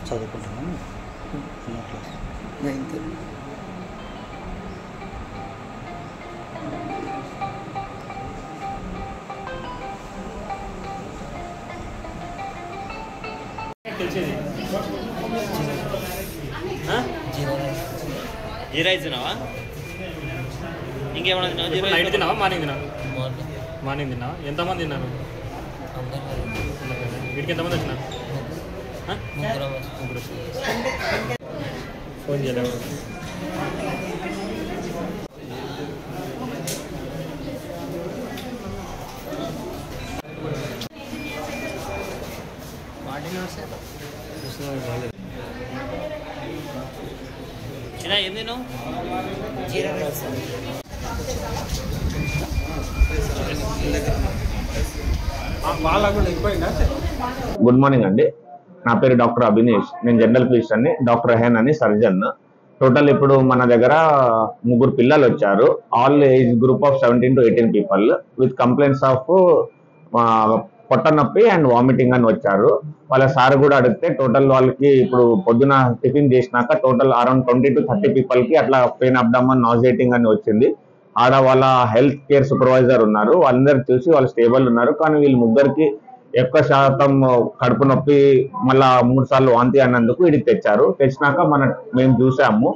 చదువుకుంటున్నాను. 9th. జీరా తిన్నావా? ఇంకేమన్నా తిన్నావా? జీరా నైట్ తిన్నావా? మార్నింగ్ తిన్నావా? మార్నింగ్ తిన్నావా? ఎంతమంది తిన్నారు? వీటికి ఎంతమంది వచ్చినారు? ఫోన్ చేయలేము. చిన్న ఏం తిన్నావు? గుడ్ మార్నింగ్ అండి. నా పేరు డాక్టర్ అభినేష్. నేను జనరల్ ఫిజిషియన్, డాక్టర్ రెహాన్ అని సర్జన్. టోటల్ ఇప్పుడు మన దగ్గర 3 పిల్లలు వచ్చారు. All age group of 17 to 18 people with complaints of పొట్ట నొప్పి అండ్ వామిటింగ్ అని వచ్చారు. వాళ్ళ సార్ కూడా అడిగితే టోటల్ వాళ్ళకి ఇప్పుడు పొద్దున టిఫిన్ చేసినాక టోటల్ అరౌండ్ 20 to 30 పీపుల్ కి అట్లా పెయిన్ అబ్డామన్, నాజియేటింగ్ అని వచ్చింది. ఆడ వాళ్ళ హెల్త్ కేర్ సూపర్వైజర్ ఉన్నారు, వాళ్ళందరూ చూసి వాళ్ళు స్టేబుల్ ఉన్నారు. కానీ వీళ్ళు ముగ్గురికి ఎక్కువ శాతం కడుపు నొప్పి, మళ్ళా 3 సార్లు వాంతి అన్నందుకు వీడికి తెచ్చారు. తెచ్చినాక మేము చూసాము,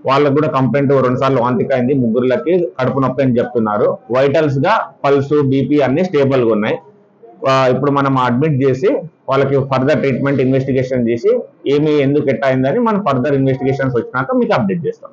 వాళ్ళకు కూడా కంప్లైంట్ 2 సార్లు వాంతికి అయింది. ముగ్గురులకి కడుపు నొప్పి అని చెప్తున్నారు. వైటల్స్ గా పల్స్, బీపీ అన్ని స్టేబుల్ గా ఉన్నాయి. ఇప్పుడు మనం అడ్మిట్ చేసి వాళ్ళకి ఫర్దర్ ట్రీట్మెంట్ ఇన్వెస్టిగేషన్ చేసి ఎందుకు ఎట్టయిందని మనం ఫర్దర్ ఇన్వెస్టిగేషన్స్ వచ్చినాక మీకు అప్డేట్ చేస్తాం.